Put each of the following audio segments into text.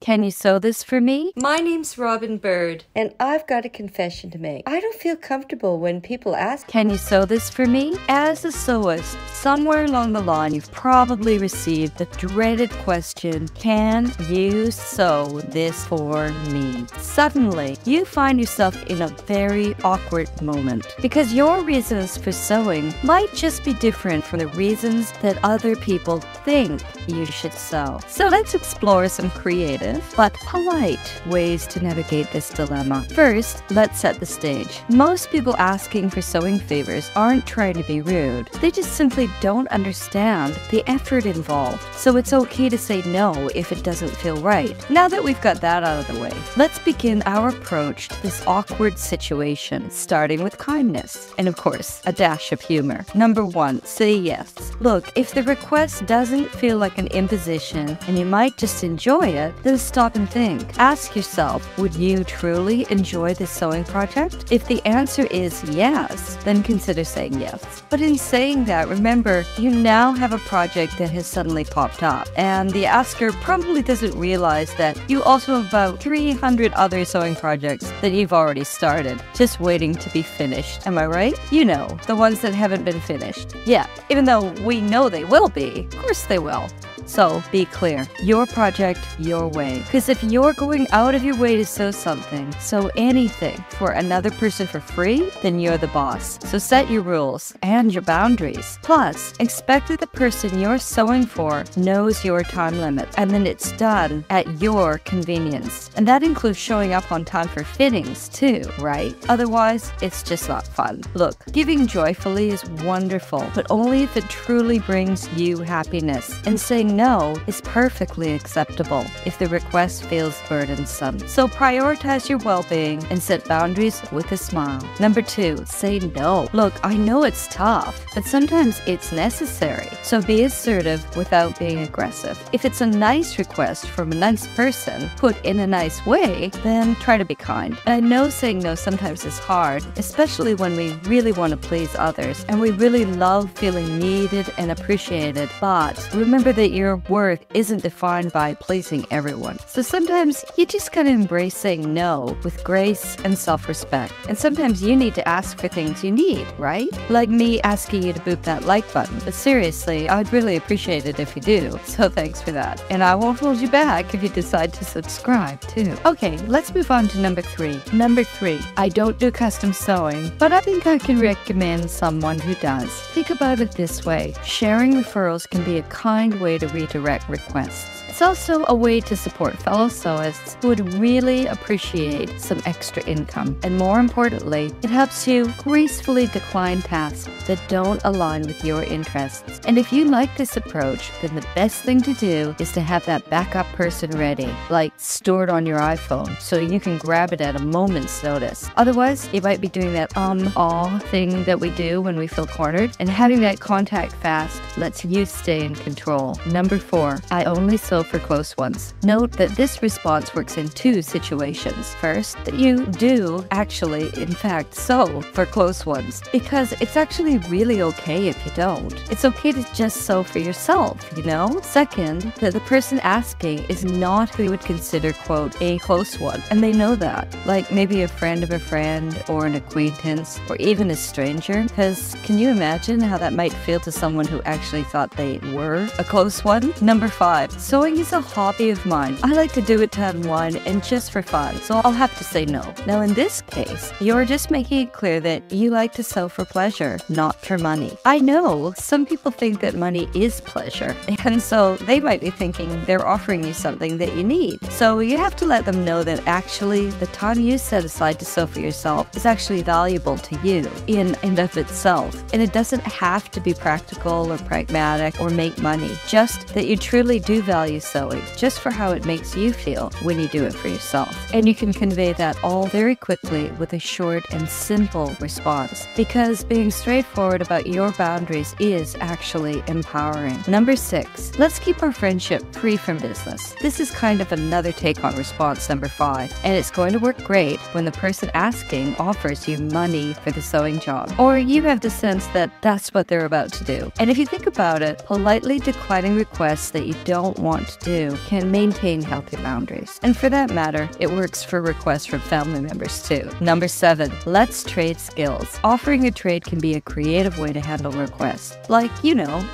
Can you sew this for me? My name's Robin Bird, and I've got a confession to make. I don't feel comfortable when people ask, can you sew this for me? As a sewist, somewhere along the line, you've probably received the dreaded question, can you sew this for me? Suddenly, you find yourself in a very awkward moment because your reasons for sewing might just be different from the reasons that other people think you should sew. So let's explore some creative but polite ways to navigate this dilemma. First, let's set the stage. Most people asking for sewing favors aren't trying to be rude. They just simply don't understand the effort involved. So it's okay to say no if it doesn't feel right. Now that we've got that out of the way, let's begin our approach to this awkward situation, starting with kindness and, of course, a dash of humor. Number 1, say yes. Look, if the request doesn't feel like an imposition and you might just enjoy it, then stop and think. Ask yourself, would you truly enjoy this sewing project? If the answer is yes, then consider saying yes. But in saying that, remember, you now have a project that has suddenly popped up, and the asker probably doesn't realize that you also have about 300 other sewing projects that you've already started, just waiting to be finished. Am I right? You know, the ones that haven't been finished. Yeah, even though we know they will be, of course they will. So, be clear. Your project, your way. Because if you're going out of your way to sew something, sew anything for another person for free, then you're the boss. So set your rules and your boundaries. Plus, expect that the person you're sewing for knows your time limit, and then it's done at your convenience. And that includes showing up on time for fittings too, right? Otherwise, it's just not fun. Look, giving joyfully is wonderful, but only if it truly brings you happiness. And saying no is perfectly acceptable if the request feels burdensome. So prioritize your well-being and set boundaries with a smile. Number 2, say no. Look, I know it's tough, but sometimes it's necessary. So be assertive without being aggressive. If it's a nice request from a nice person, put in a nice way, then try to be kind. And I know saying no sometimes is hard, especially when we really want to please others and we really love feeling needed and appreciated. But remember that your worth isn't defined by pleasing everyone. So sometimes you just gotta embrace saying no with grace and self-respect. And sometimes you need to ask for things you need, right? Like me asking you to boop that like button. But seriously, I'd really appreciate it if you do. So thanks for that. And I won't hold you back if you decide to subscribe too. Okay, let's move on to number 3. Number 3, I don't do custom sewing, but I think I can recommend someone who does. Think about it this way. Sharing referrals can be a kind way to redirect requests. It's also a way to support fellow sewists who would really appreciate some extra income. And more importantly, it helps you gracefully decline tasks that don't align with your interests. And if you like this approach, then the best thing to do is to have that backup person ready, like stored on your iPhone, so you can grab it at a moment's notice. Otherwise, you might be doing that aw thing that we do when we feel cornered, and having that contact fast lets you stay in control. Number 4, I only sew for close ones. Note that this response works in 2 situations. First, that you do actually, in fact, sew for close ones, because it's actually really okay if you don't. It's okay to just sew for yourself, you know? Second, that the person asking is not who you would consider, quote, a close one, and they know that. Like maybe a friend of a friend, or an acquaintance, or even a stranger, because can you imagine how that might feel to someone who actually thought they were a close one? Number 5, sewing is a hobby of mine. I like to do it to unwind and just for fun, so I'll have to say no. Now in this case, you're just making it clear that you like to sew for pleasure, not for money. I know some people think that money is pleasure, and so they might be thinking they're offering you something that you need. So you have to let them know that actually the time you set aside to sew for yourself is actually valuable to you in and of itself. And it doesn't have to be practical or pragmatic or make money, just that you truly do value sewing just for how it makes you feel when you do it for yourself. And you can convey that all very quickly with a short and simple response, because being straightforward about your boundaries is actually empowering. Number 6, let's keep our friendship free from business. This is kind of another take on response number 5, and it's going to work great when the person asking offers you money for the sewing job, or you have the sense that that's what they're about to do. And if you think about it, politely declining requests that you don't want to do can maintain healthy boundaries. And for that matter, it works for requests from family members too. Number 7, let's trade skills. Offering a trade can be a creative way to handle requests, like,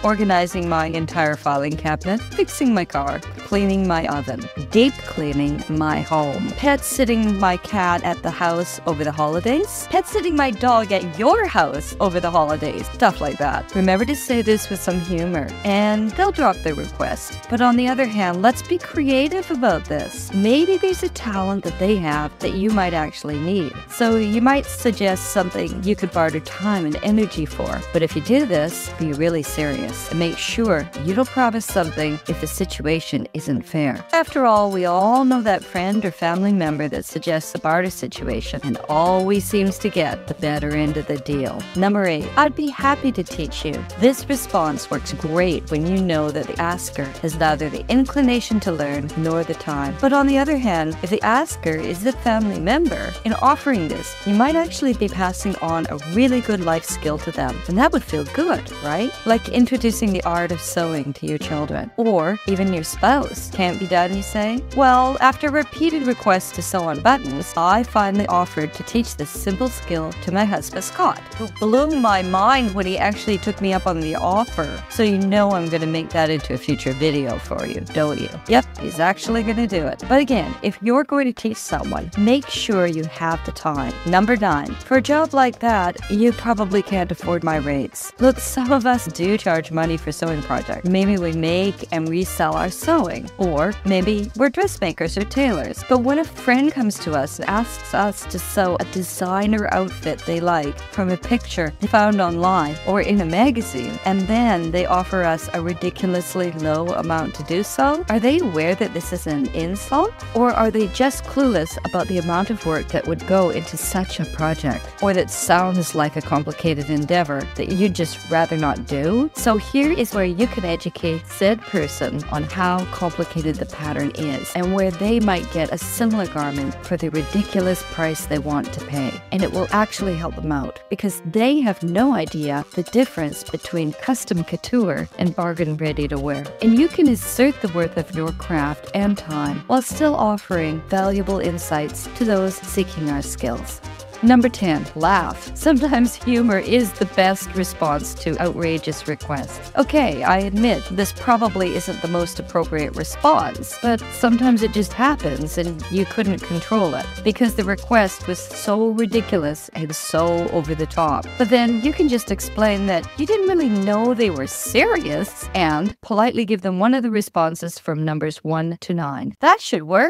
organizing my entire filing cabinet, fixing my car, cleaning my oven, deep cleaning my home, pet sitting my cat at the house over the holidays, pet sitting my dog at your house over the holidays, stuff like that. Remember to say this with some humor, and they'll drop their request. But on the other hand, let's be creative about this. Maybe there's a talent that they have that you might actually need. So you might suggest something you could barter time and energy for. But if you do this, be really serious and make sure you don't promise something if the situation isn't fair. After all, we all know that friend or family member that suggests a barter situation and always seems to get the better end of the deal. Number 8, I'd be happy to teach you. This response works great when you know that the asker has neither the inclination to learn nor the time. But on the other hand, if the asker is a family member, in offering this, you might actually be passing on a really good life skill to them. And that would feel good, right? Like introducing the art of sewing to your children, or even your spouse. Can't be done, you say? Well, after repeated requests to sew on buttons, I finally offered to teach this simple skill to my husband Scott, who blew my mind when he actually took me up on the offer. So you know I'm going to make that into a future video for you, don't you? Yep, he's actually going to do it. But again, if you're going to teach someone, make sure you have the time. Number 9, for a job like that, you probably can't afford my rates. Look, some of us do charge money for sewing projects. Maybe we make and resell our sewing, or maybe we're dressmakers or tailors. But when a friend comes to us and asks us to sew a designer outfit they like from a picture they found online or in a magazine, and then they offer us a ridiculously low amount to do so, are they aware that this is an insult? Or are they just clueless about the amount of work that would go into such a project, or that sounds like a complicated endeavor that you'd just rather not do? So here is where you can educate said person on how complicated the pattern is, and where they might get a similar garment for the ridiculous price they want to pay. And it will actually help them out, because they have no idea the difference between custom couture and bargain ready to wear. And you can assert the worth of your craft and time while still offering valuable insights to those seeking our skills. Number 10, laugh. Sometimes humor is the best response to outrageous requests. Okay, I admit this probably isn't the most appropriate response, but sometimes it just happens and you couldn't control it because the request was so ridiculous and so over the top. But then you can just explain that you didn't really know they were serious and politely give them one of the responses from numbers 1 to 9. That should work.